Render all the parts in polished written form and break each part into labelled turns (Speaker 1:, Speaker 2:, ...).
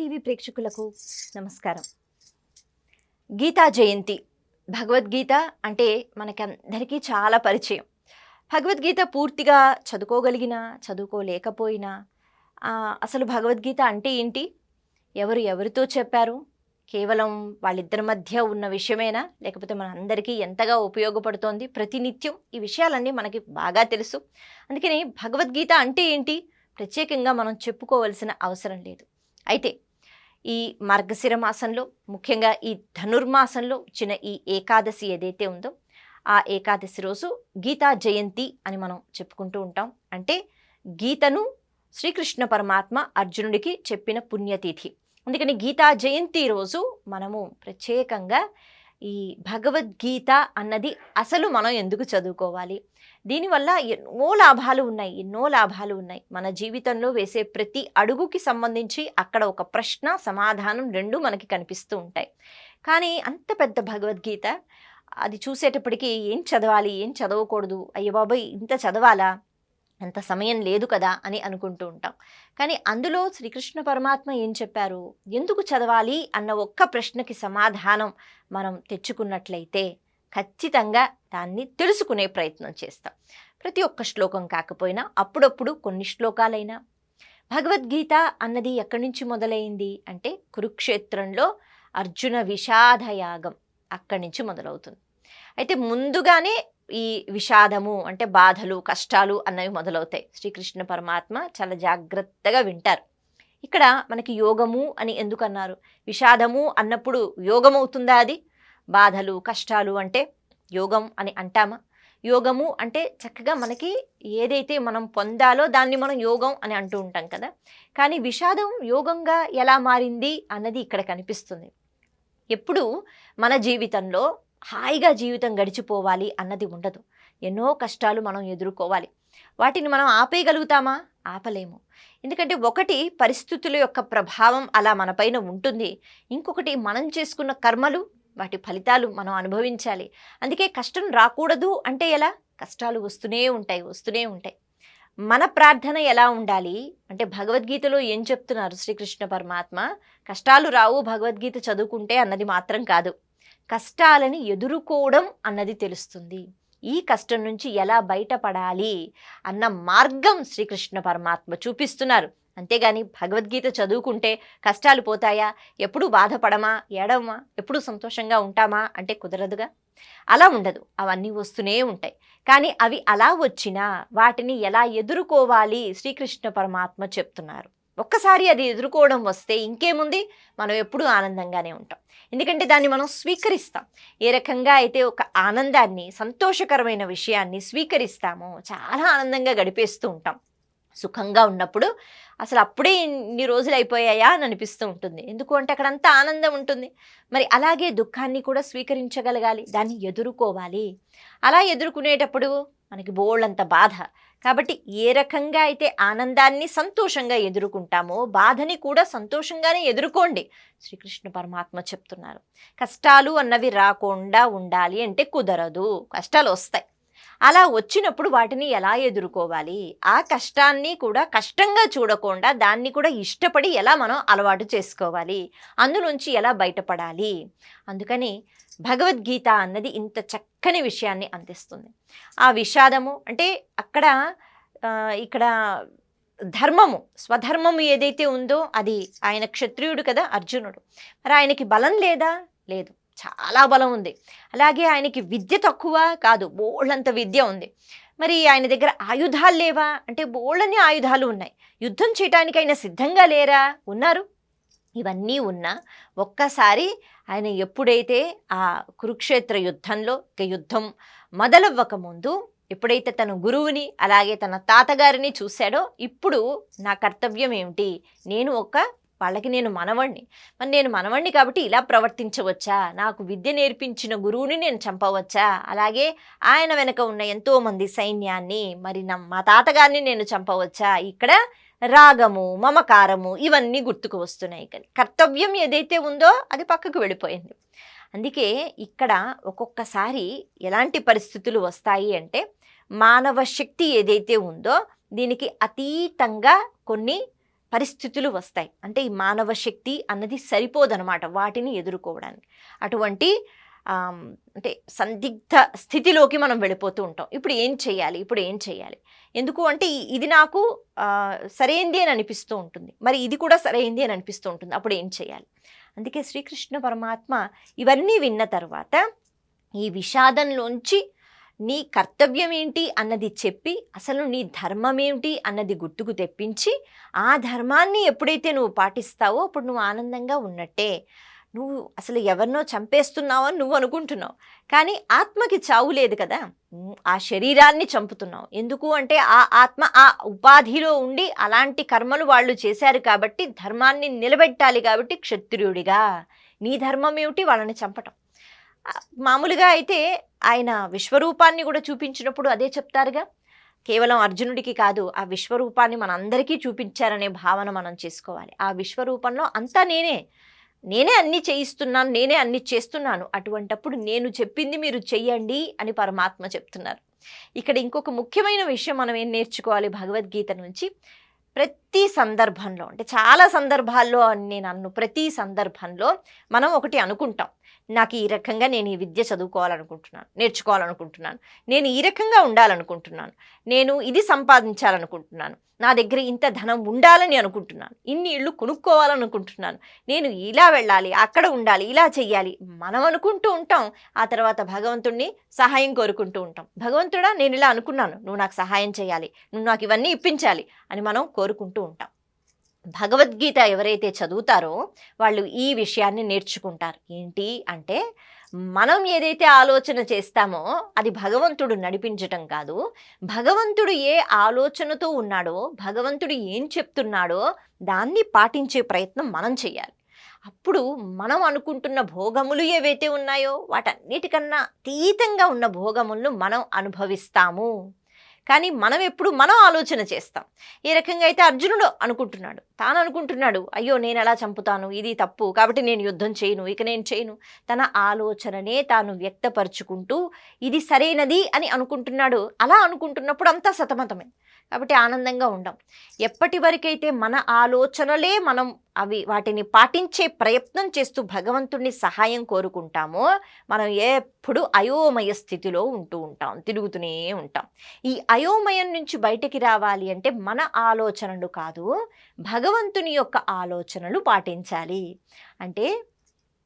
Speaker 1: TV ప్రేక్షకులకు నమస్కారం. గీతా జయంతి. భగవద్గీత అంటే మనకందరికీ చాలా పరిచయం. భగవద్గీత పూర్తిగా చదువుకోగలిగినా చదువుకోలేకపోయినా అసలు భగవద్గీత అంటే ఏంటి, ఎవరితో చెప్పారు, కేవలం వాళ్ళిద్దరి మధ్య ఉన్న విషయమేనా, లేకపోతే మనందరికీ ఎంతగా ఉపయోగపడుతోంది ప్రతినిత్యం, ఈ విషయాలన్నీ మనకి బాగా తెలుసు. అందుకని భగవద్గీత అంటే ఏంటి ప్రత్యేకంగా మనం చెప్పుకోవాల్సిన అవసరం లేదు. అయితే ఈ మార్గశిర మాసంలో, ముఖ్యంగా ఈ ధనుర్మాసంలో వచ్చిన ఈ ఏకాదశి ఏదైతే ఉందో, ఆ ఏకాదశి రోజు గీతా జయంతి అని మనం చెప్పుకుంటూ ఉంటాం. అంటే గీతను శ్రీకృష్ణ పరమాత్మ అర్జునుడికి చెప్పిన పుణ్యతిథి. అందుకని గీతా జయంతి రోజు మనము ప్రత్యేకంగా ఈ భగవద్గీత అన్నది అసలు మనం ఎందుకు చదువుకోవాలి, దీనివల్ల ఎన్నో లాభాలు ఉన్నాయి. మన జీవితంలో వేసే ప్రతి అడుగుకి సంబంధించి అక్కడ ఒక ప్రశ్న సమాధానం రెండు మనకి కనిపిస్తూ ఉంటాయి. కానీ అంత పెద్ద భగవద్గీత అది చూసేటప్పటికీ ఏం చదవాలి, ఏం చదవకూడదు, అయ్య బాబాయ్ ఇంత చదవాలా, అంత సమయం లేదు కదా అని అనుకుంటూ ఉంటాం. కానీ అందులో శ్రీకృష్ణ పరమాత్మ ఏం చెప్పారు, ఎందుకు చదవాలి అన్న ఒక్క ప్రశ్నకి సమాధానం మనం తెచ్చుకున్నట్లయితే ఖచ్చితంగా దాన్ని తెలుసుకునే ప్రయత్నం చేస్తాం. ప్రతి ఒక్క శ్లోకం కాకపోయినా అప్పుడప్పుడు కొన్ని శ్లోకాలైనా. భగవద్గీత అన్నది ఎక్కడి నుంచి మొదలైంది అంటే కురుక్షేత్రంలో అర్జున విషాదయాగం అక్కడి నుంచి మొదలవుతుంది. అయితే ముందుగానే ఈ విషాదము అంటే బాధలు, కష్టాలు అన్నవి మొదలవుతాయి. శ్రీకృష్ణ పరమాత్మ చాలా జాగ్రత్తగా వింటారు. ఇక్కడ మనకి యోగము అని ఎందుకు అన్నారు, విషాదము అన్నప్పుడు యోగం అవుతుందా, అది బాధలు కష్టాలు అంటే యోగం అని అంటామా? యోగము అంటే చక్కగా మనకి ఏదైతే మనం పొందాలో దాన్ని మనం యోగం అని అంటూ ఉంటాం కదా. కానీ విషాదం యోగంగా ఎలా మారింది అన్నది ఇక్కడ కనిపిస్తుంది. ఎప్పుడు మన జీవితంలో హాయిగా జీవితం గడిచిపోవాలి అన్నది ఉండదు. ఎన్నో కష్టాలు మనం ఎదుర్కోవాలి. వాటిని మనం ఆపేయగలుగుతామా? ఆపలేము. ఎందుకంటే ఒకటి పరిస్థితుల యొక్క ప్రభావం అలా మనపైన ఉంటుంది, ఇంకొకటి మనం చేసుకున్న కర్మలు, వాటి ఫలితాలు మనం అనుభవించాలి. అందుకే కష్టం రాకూడదు అంటే ఎలా? కష్టాలు వస్తూనే ఉంటాయి. మన ప్రార్థన ఎలా ఉండాలి అంటే భగవద్గీతలో ఏం చెప్తున్నారు శ్రీకృష్ణ పరమాత్మ, కష్టాలు రావు భగవద్గీత చదువుకుంటే అన్నది మాత్రం కాదు, కష్టాలని ఎదుర్కోవడం అన్నది తెలుస్తుంది. ఈ కష్టం నుంచి ఎలా బయటపడాలి అన్న మార్గం శ్రీకృష్ణ పరమాత్మ చూపిస్తున్నారు. అంతేగాని భగవద్గీత చదువుకుంటే కష్టాలు పోతాయా, ఎప్పుడు బాధపడమా, ఏడవమా, ఎప్పుడు సంతోషంగా ఉంటామా అంటే కుదరదుగా. అలా ఉండదు, అవన్నీ వస్తూనే ఉంటాయి. కానీ అవి అలా వచ్చినా వాటిని ఎలా ఎదుర్కోవాలి శ్రీకృష్ణ పరమాత్మ చెప్తున్నారు. ఒక్కసారి అది ఎదుర్కోవడం వస్తే ఇంకేముంది, మనం ఎప్పుడూ ఆనందంగానే ఉంటాం. ఎందుకంటే దాన్ని మనం స్వీకరిస్తాం. ఏ రకంగా అయితే ఒక ఆనందాన్ని, సంతోషకరమైన విషయాన్ని స్వీకరిస్తామో చాలా ఆనందంగా గడిపేస్తూ ఉంటాం. సుఖంగా ఉన్నప్పుడు అసలు అప్పుడే ఇన్ని రోజులు అయిపోయాయా అని అనిపిస్తూ ఉంటుంది. ఎందుకు అంటే అక్కడంతా ఆనందం ఉంటుంది. మరి అలాగే దుఃఖాన్ని కూడా స్వీకరించగలగాలి, దాన్ని ఎదుర్కోవాలి. అలా ఎదుర్కొనేటప్పుడు మనకి బోళ్ళంత బాధ. కాబట్టి ఏ రకంగా అయితే ఆనందాన్ని సంతోషంగా ఎదుర్కొంటామో బాధని కూడా సంతోషంగానే ఎదుర్కోండి శ్రీకృష్ణ పరమాత్మ చెప్తున్నారు. కష్టాలు అన్నవి రాకుండా ఉండాలి అంటే కుదరదు, కష్టాలు వస్తాయి. అలా వచ్చినప్పుడు వాటిని ఎలా ఎదుర్కోవాలి, ఆ కష్టాన్ని కూడా కష్టంగా చూడకుండా దాన్ని కూడా ఇష్టపడి ఎలా మనం అలవాటు చేసుకోవాలి, అందులోంచి ఎలా బయటపడాలి. అందుకని భగవద్గీత అన్నది ఇంత చక్కని విషయాన్ని అందిస్తుంది. ఆ విషాదము అంటే అక్కడ ఇక్కడ ధర్మము, స్వధర్మము ఏదైతే ఉందో అది, ఆయన క్షత్రియుడు కదా అర్జునుడు, మరి ఆయనకి బలం లేదా? లేదు, చాలా బలం ఉంది. అలాగే ఆయనకి విద్య తక్కువ కాదు, బోళ్ళంత విద్య ఉంది. మరి ఆయన దగ్గర ఆయుధాలు లేవా అంటే బోళ్ళని ఆయుధాలు ఉన్నాయి. యుద్ధం చేయటానికి ఆయన సిద్ధంగా లేరా? ఉన్నారు. ఇవన్నీ ఉన్నా ఒక్కసారి ఆయన ఎప్పుడైతే ఆ కురుక్షేత్ర యుద్ధంలో, యుద్ధం మొదలవ్వక ముందు ఎప్పుడైతే తన గురువుని అలాగే తన తాతగారిని చూశాడో, ఇప్పుడు నా కర్తవ్యం ఏమిటి, వాళ్ళకి నేను మనవణ్ణి, మరి నేను మనవణ్ణి కాబట్టి ఇలా ప్రవర్తించవచ్చా, నాకు విద్య నేర్పించిన గురువుని నేను చంపవచ్చా, అలాగే ఆయన వెనక ఉన్న ఎంతోమంది సైన్యాన్ని, మరి మా తాతగారిని నేను చంపవచ్చా, ఇక్కడ రాగము మమకారము ఇవన్నీ గుర్తుకు వస్తున్నాయి. కానీ కర్తవ్యం ఏదైతే ఉందో అది పక్కకు వెళ్ళిపోయింది. అందుకే ఇక్కడ ఒక్కొక్కసారి ఎలాంటి పరిస్థితులు వస్తాయి అంటే మానవ శక్తి ఏదైతే ఉందో దీనికి అతీతంగా కొన్ని పరిస్థితులు వస్తాయి. అంటే ఈ మానవ శక్తి అన్నది సరిపోదనమాట వాటిని ఎదుర్కోవడానికి. అటువంటి అంటే సందిగ్ధ స్థితిలోకి మనం వెళ్ళిపోతూ ఉంటాం. ఇప్పుడు ఏం చేయాలి? ఇప్పుడు ఏం చేయాలి? ఎందుకు అంటే ఇది నాకు సరైంది అని అనిపిస్తూ ఉంటుంది. మరి ఇది కూడా సరైంది అని అనిపిస్తూ ఉంటుంది. అప్పుడు ఏం చేయాలి? అందుకే శ్రీకృష్ణ పరమాత్మ ఇవన్నీ విన్న తర్వాత ఈ విషాదంలోంచి నీ కర్తవ్యం ఏంటి అన్నది చెప్పి, అసలు నీ ధర్మం ఏమిటి అన్నది గుర్తుకు తెప్పించి, ఆ ధర్మాన్ని ఎప్పుడైతే నువ్వు పాటిస్తావో అప్పుడు నువ్వు ఆనందంగా ఉన్నట్టే. నువ్వు అసలు ఎవరినో చంపేస్తున్నావు అని నువ్వు అనుకుంటున్నావు, కానీ ఆత్మకి చావు లేదు కదా. ఆ శరీరాన్ని చంపుతున్నావు. ఎందుకు అంటే ఆ ఆత్మ ఆ ఉపాధిలో ఉండి అలాంటి కర్మలు వాళ్ళు చేశారు కాబట్టి ధర్మాన్ని నిలబెట్టాలి. కాబట్టి క్షత్రియుడిగా నీ ధర్మం ఏమిటి? వాళ్ళని చంపటం. మామూలుగా అయితే ఆయన విశ్వరూపాన్ని కూడా చూపించినప్పుడు అదే చెప్తారుగా. కేవలం అర్జునుడికి కాదు, ఆ విశ్వరూపాన్ని మనందరికీ చూపించారనే భావన మనం చేసుకోవాలి. ఆ విశ్వరూపంలో అంతా నేనే అన్ని చేయిస్తున్నాను, నేనే అన్ని చేస్తున్నాను. అటువంటప్పుడు నేను చెప్పింది మీరు చెయ్యండి అని పరమాత్మ చెప్తున్నారు. ఇక్కడ ఇంకొక ముఖ్యమైన విషయం మనం ఏం నేర్చుకోవాలి భగవద్గీత నుంచి? ప్రతి సందర్భంలో, అంటే చాలా సందర్భాల్లో నేను ప్రతి సందర్భంలో మనం ఒకటి అనుకుంటాం. నాకు ఈ రకంగా నేను ఈ విద్య చదువుకోవాలనుకుంటున్నాను, నేర్చుకోవాలనుకుంటున్నాను, నేను ఈ రకంగా ఉండాలనుకుంటున్నాను, నేను ఇది సంపాదించాలనుకుంటున్నాను, నా దగ్గర ఇంత ధనం ఉండాలని అనుకుంటున్నాను, ఇన్ని ఇళ్ళు కొనుక్కోవాలనుకుంటున్నాను, నేను ఇలా వెళ్ళాలి, అక్కడ ఉండాలి, ఇలా చెయ్యాలి. మనం అనుకుంటూ ఉంటాం. ఆ తర్వాత భగవంతుడిని సహాయం కోరుకుంటూ ఉంటాం. భగవంతుడా నేను ఇలా అనుకున్నాను, నువ్వు నాకు సహాయం చేయాలి, నువ్వు నాకు ఇవన్నీ ఇప్పించాలి అని మనం కోరుకుంటూ ఉంటాం. భగవద్గీత ఎవరైతే చదువుతారో వాళ్ళు ఈ విషయాన్ని నేర్చుకుంటారు. ఏంటి అంటే, మనం ఏదైతే ఆలోచన చేస్తామో అది భగవంతుడు నడిపించటం కాదు. భగవంతుడు ఏ ఆలోచనతో ఉన్నాడో, భగవంతుడు ఏం చెప్తున్నాడో దాన్ని పాటించే ప్రయత్నం మనం చేయాలి. అప్పుడు మనం అనుకుంటున్న భోగములు ఏవైతే ఉన్నాయో వాటన్నిటికన్నా అతీతంగా ఉన్న భోగములను మనం అనుభవిస్తాము. కానీ మనం ఆలోచన చేస్తాం. ఏ రకంగా అయితే అర్జునుడు తాను అనుకుంటున్నాడు, అయ్యో నేను ఎలా చంపుతాను, ఇది తప్పు, కాబట్టి నేను యుద్ధం చేయను, ఇక నేను చేయను. తన ఆలోచననే తాను వ్యక్తపరుచుకుంటూ ఇది సరైనది అని అనుకుంటున్నాడు. అలా అనుకుంటున్నప్పుడు అంతా సతమతమే. కాబట్టి ఆనందంగా ఉండం. ఎప్పటి వరకైతే మన ఆలోచనలే మనం వాటిని పాటించే ప్రయత్నం చేస్తూ భగవంతుడిని సహాయం కోరుకుంటామో మనం ఎప్పుడు అయోమయ స్థితిలో తిరుగుతూనే ఉంటాం. ఈ అయోమయం నుంచి బయటికి రావాలి అంటే మన ఆలోచనలు కాదు, భగవంతుని యొక్క ఆలోచనలు పాటించాలి. అంటే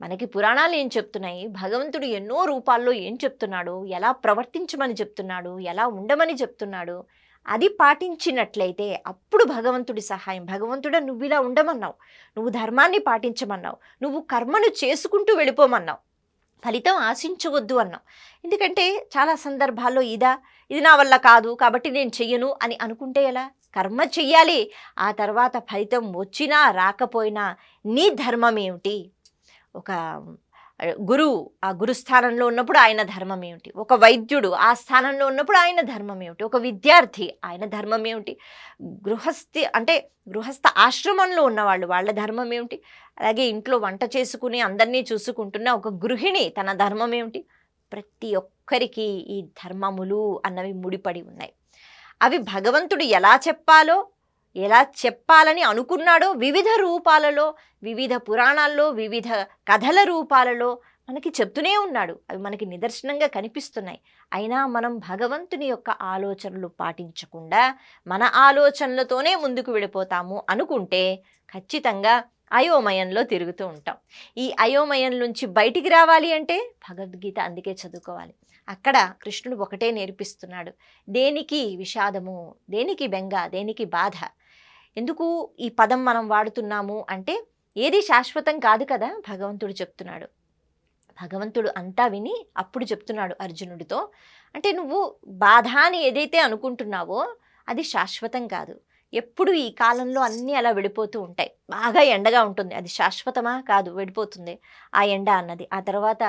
Speaker 1: మనకి పురాణాలు ఏం చెప్తున్నాయి, భగవంతుడు ఎన్నో రూపాల్లో ఏం చెప్తున్నాడు, ఎలా ప్రవర్తించమని చెప్తున్నాడు, ఎలా ఉండమని చెప్తున్నాడు, అది పాటించినట్లయితే అప్పుడు భగవంతుడి సహాయం. భగవంతుడా నువ్వు ఇలా ఉండమన్నావు, నువ్వు ధర్మాన్ని పాటించమన్నావు, నువ్వు కర్మను చేసుకుంటూ వెళ్ళిపోమన్నావు, ఫలితం ఆశించవద్దు అన్నావు. ఎందుకంటే చాలా సందర్భాల్లో ఇది నా వల్ల కాదు కాబట్టి నేను చెయ్యను అని అనుకుంటే ఎలా? కర్మ చెయ్యాలి. ఆ తర్వాత ఫలితం వచ్చినా రాకపోయినా నీ ధర్మం ఏమిటి? ఒక గురువు ఆ గురుస్థానంలో ఉన్నప్పుడు ఆయన ధర్మం ఏమిటి? ఒక వైద్యుడు ఆ స్థానంలో ఉన్నప్పుడు ఆయన ధర్మం ఏమిటి? ఒక విద్యార్థి ఆయన ధర్మం ఏమిటి? గృహస్థ ఆశ్రమంలో ఉన్నవాళ్ళు వాళ్ళ ధర్మం ఏమిటి? అలాగే ఇంట్లో వంట చేసుకుని అందరినీ చూసుకుంటున్న ఒక గృహిణి తన ధర్మం ఏమిటి? ప్రతి ఒక్కరికి ఈ ధర్మములు అన్నవి ముడిపడి ఉన్నాయి. అవి భగవంతుడు ఎలా చెప్పాలని అనుకున్నాడో వివిధ రూపాలలో, వివిధ పురాణాల్లో, వివిధ కథల రూపాలలో మనకి చెప్తూనే ఉన్నాడు. అవి మనకి నిదర్శనంగా కనిపిస్తున్నాయి. అయినా మనం భగవంతుని యొక్క ఆలోచనలు పాటించకుండా మన ఆలోచనలతోనే ముందుకు వెళ్ళిపోతాము అనుకుంటే ఖచ్చితంగా అయోమయంలో తిరుగుతూ ఉంటాం. ఈ అయోమయం నుంచి బయటికి రావాలి అంటే భగవద్గీత అందుకే చదువుకోవాలి. అక్కడ కృష్ణుడు ఒకటే నేర్పిస్తున్నాడు, దేనికి విషాదము, దేనికి బెంగ, దేనికి బాధ. ఎందుకు ఈ పదం మనం వాడుతున్నాము అంటే ఏది శాశ్వతం కాదు కదా భగవంతుడు చెప్తున్నాడు. భగవంతుడు అంతా విని అప్పుడు చెప్తున్నాడు అర్జునుడితో, అంటే నువ్వు బాధ అని ఏదైతే అనుకుంటున్నావో అది శాశ్వతం కాదు. ఎప్పుడు ఈ కాలంలో అన్నీ అలా వెళ్ళిపోతూ ఉంటాయి. బాగా ఎండగా ఉంటుంది, అది శాశ్వతమా? కాదు, వెళ్ళిపోతుంది ఆ ఎండ అన్నది. ఆ తర్వాత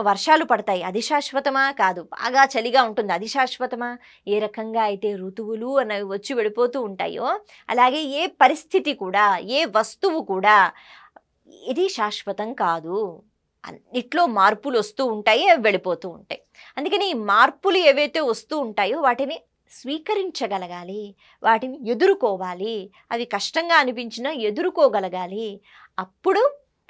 Speaker 1: వర్షాలు పడతాయి, అది శాశ్వతమా? కాదు. బాగా చలిగా ఉంటుంది, అది శాశ్వతమా? ఏ రకంగా అయితే ఋతువులు అనేవి వచ్చి వెళ్ళిపోతూ ఉంటాయో అలాగే ఏ పరిస్థితి కూడా, ఏ వస్తువు కూడా ఇది శాశ్వతం కాదు. అన్నిట్లో మార్పులు వస్తూ ఉంటాయి, అవి వెళ్ళిపోతూ ఉంటాయి. అందుకని ఈ మార్పులు ఏవైతే వస్తూ ఉంటాయో వాటిని స్వీకరించగలగాలి, వాటిని ఎదుర్కోవాలి. అవి కష్టంగా అనిపించినా ఎదుర్కోగలగాలి. అప్పుడు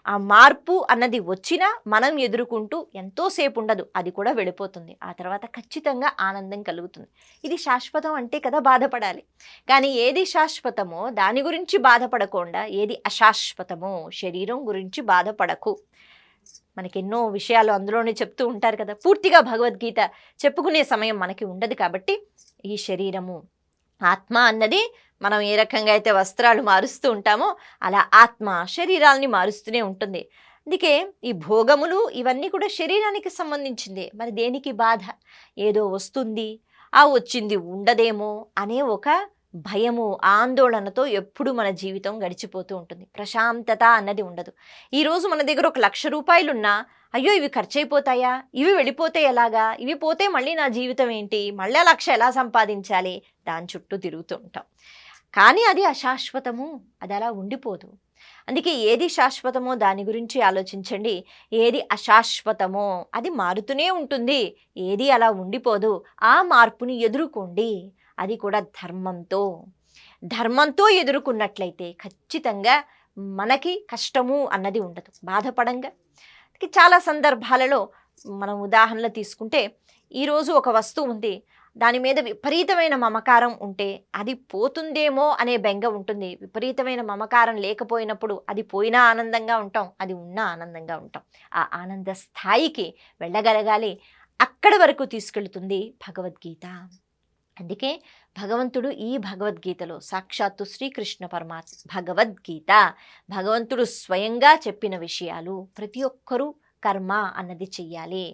Speaker 1: ఆ మార్పు అన్నది వచ్చినా మనం ఎదుర్కొంటూ ఎంతోసేపు ఉండదు, అది కూడా వెళ్ళిపోతుంది. ఆ తర్వాత ఖచ్చితంగా ఆనందం కలుగుతుంది. ఇది శాశ్వతం అంటే కదా బాధపడాలి. కానీ ఏది శాశ్వతమో దాని గురించి బాధపడకుండా ఏది అశాశ్వతమో శరీరం గురించి బాధపడకు. మనకి ఎన్నో విషయాలు అందులోనే చెప్తూ ఉంటారు కదా. పూర్తిగా భగవద్గీత చెప్పుకునే సమయం మనకి ఉండదు కాబట్టి ఈ శరీరము, ఆత్మ అన్నది మనం ఏ రకంగా అయితే వస్త్రాలు మారుస్తూ ఉంటామో అలా ఆత్మ శరీరాలని మారుస్తూనే ఉంటుంది. అందుకే ఈ భోగములు ఇవన్నీ కూడా శరీరానికి సంబంధించింది. మరి దేనికి బాధ? ఏదో వస్తుంది, ఆ వచ్చింది ఉండదేమో అనే ఒక భయము, ఆందోళనతో ఎప్పుడు మన జీవితం గడిచిపోతూ ఉంటుంది. ప్రశాంతత అన్నది ఉండదు. ఈరోజు మన దగ్గర ₹1,00,000 అయ్యో ఇవి ఖర్చు అయిపోతాయా, ఇవి వెళ్ళిపోతే ఎలాగా, ఇవి పోతే మళ్ళీ నా జీవితం ఏంటి, మళ్ళీ 1,00,000 ఎలా సంపాదించాలి, దాని చుట్టూ తిరుగుతూ ఉంటాం. కానీ అది అశాశ్వతము, అది అలా ఉండిపోదు. అందుకే ఏది శాశ్వతమో దాని గురించి ఆలోచించండి, ఏది అశాశ్వతమో అది మారుతూనే ఉంటుంది, ఏది అలా ఉండిపోదు. ఆ మార్పుని ఎదుర్కోండి, అది కూడా ధర్మంతో ఎదుర్కొన్నట్లయితే ఖచ్చితంగా మనకి కష్టము అన్నది ఉండదు, బాధపడంగా. చాలా సందర్భాలలో మనం ఉదాహరణలు తీసుకుంటే, ఈరోజు ఒక వస్తువు ఉంది, దాని మీద విపరీతమైన మమకారం ఉంటే అది పోతుందేమో అనే బెంగ ఉంటుంది. విపరీతమైన మమకారం లేకపోయినప్పుడు అది పోయినా ఆనందంగా ఉంటాం, అది ఉన్నా ఆనందంగా ఉంటాం. ఆ ఆనంద స్థాయికి వెళ్ళగలగాలి. అక్కడి వరకు తీసుకెళ్తుంది భగవద్గీత. అందుకే భగవంతుడు ఈ భగవద్గీతలో సాక్షాత్తు శ్రీకృష్ణ పరమాత్మ భగవంతుడు స్వయంగా చెప్పిన విషయాలు. ప్రతి ఒక్కరూ కర్మ అన్నది చెయ్యాలి.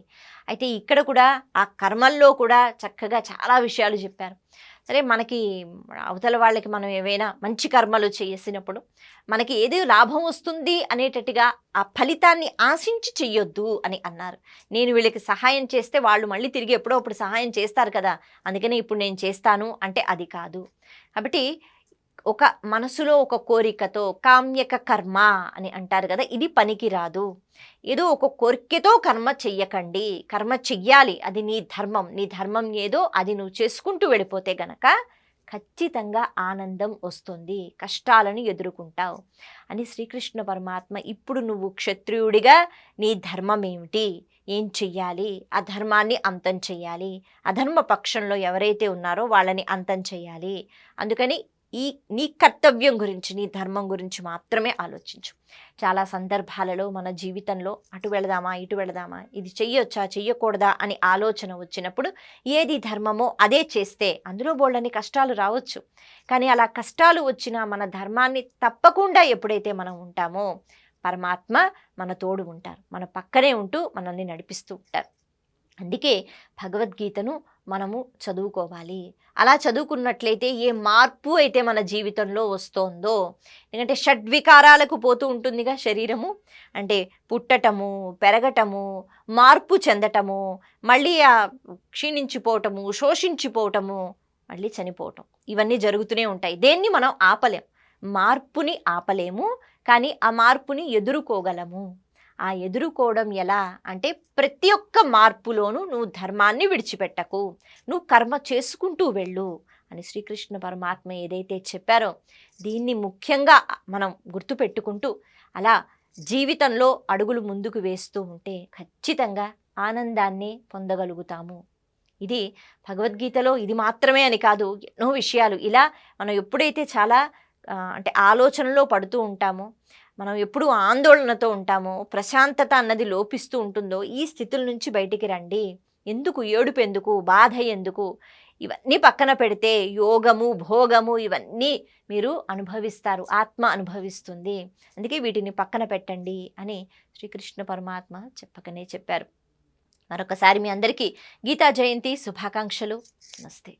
Speaker 1: అయితే ఇక్కడ కూడా ఆ కర్మల్లో కూడా చక్కగా చాలా విషయాలు చెప్పారు. సరే, మనకి అవతల వాళ్ళకి మనం ఏవైనా మంచి కర్మలు చేసినప్పుడు మనకి ఏదో లాభం వస్తుంది అనేటట్టుగా ఆ ఫలితాన్ని ఆశించి చెయ్యొద్దు అని అన్నారు. నేను వీళ్ళకి సహాయం చేస్తే వాళ్ళు మళ్ళీ తిరిగి ఎప్పుడో అప్పుడు సహాయం చేస్తారు కదా, అందుకని ఇప్పుడు నేను చేస్తాను అంటే అది కాదు. కాబట్టి ఒక మనసులో ఒక కోరికతో, కామ్యక కర్మ అని అంటారు కదా, ఇది పనికి రాదు. ఏదో ఒక కోరికతో కర్మ చెయ్యకండి, కర్మ చెయ్యాలి, అది నీ ధర్మం ఏదో అది నువ్వు చేసుకుంటూ వెళ్ళిపోతే గనక ఖచ్చితంగా ఆనందం వస్తుంది, కష్టాలను ఎదుర్కొంటావు అని శ్రీకృష్ణ పరమాత్మ. ఇప్పుడు నువ్వు క్షత్రియుడిగా నీ ధర్మం ఏమిటి, ఏం చెయ్యాలి, ఆ ధర్మాన్ని అంతం చెయ్యాలి, అధర్మ పక్షంలో ఎవరైతే ఉన్నారో వాళ్ళని అంతం చెయ్యాలి. అందుకని నీ కర్తవ్యం గురించి, నీ ధర్మం గురించి మాత్రమే ఆలోచించు. చాలా సందర్భాలలో మన జీవితంలో అటు వెళదామా ఇటు వెళదామా, ఇది చెయ్యొచ్చా చెయ్యకూడదా అని ఆలోచన వచ్చినప్పుడు ఏది ధర్మమో అదే చేస్తే అందులో బోళ్ళని కష్టాలు రావచ్చు. కానీ అలా కష్టాలు వచ్చినా మన ధర్మాన్ని తప్పకుండా ఎప్పుడైతే మనం ఉంటామో పరమాత్మ మన తోడు ఉంటారు, మన పక్కనే ఉంటూ మనల్ని నడిపిస్తూ ఉంటారు. అందుకే భగవద్గీతను మనము చదువుకోవాలి. అలా చదువుకున్నట్లయితే ఏ మార్పు అయితే మన జీవితంలో వస్తోందో, ఎందుకంటే షడ్వికారాలకు పోతూ ఉంటుందిగా శరీరము. అంటే పుట్టటము, పెరగటము, మార్పు చెందటము, మళ్ళీ క్షీణించిపోవటము, శోషించిపోవటము, మళ్ళీ చనిపోవటం, ఇవన్నీ జరుగుతూనే ఉంటాయి. దేన్ని మనం ఆపలేం, మార్పుని ఆపలేము, కానీ ఆ మార్పుని ఎదుర్కోగలము. ఆ ఎదుర్కోవడం ఎలా అంటే ప్రతి ఒక్క మార్పులోనూ నువ్వు ధర్మాన్ని విడిచిపెట్టకు, నువ్వు కర్మ చేసుకుంటూ వెళ్ళు అని శ్రీకృష్ణ పరమాత్మ ఏదైతే చెప్పారో దీన్ని ముఖ్యంగా మనం గుర్తుపెట్టుకుంటూ అలా జీవితంలో అడుగులు ముందుకు వేస్తూ ఉంటే ఖచ్చితంగా ఆనందాన్ని పొందగలుగుతాము. ఇది భగవద్గీతలో ఇది మాత్రమే అని కాదు, ఎన్నో విషయాలు ఇలా మనం ఎప్పుడైతే చాలా అంటే ఆలోచనలో పడుతూ ఉంటామో, మనం ఎప్పుడు ఆందోళనతో ఉంటామో, ప్రశాంతత అన్నది లోపిస్తూ ఉంటుందో, ఈ స్థితుల నుంచి బయటికి రండి. ఎందుకు ఏడుపు, ఎందుకు బాధ, ఎందుకు ఇవన్నీ పక్కన పెడితే యోగము, భోగము ఇవన్నీ మీరు అనుభవిస్తారు, ఆత్మ అనుభవిస్తుంది. అందుకే వీటిని పక్కన పెట్టండి అని శ్రీకృష్ణ పరమాత్మ చెప్పకనే చెప్పారు. మరొకసారి మీ అందరికీ గీతా జయంతి శుభాకాంక్షలు. నమస్తే.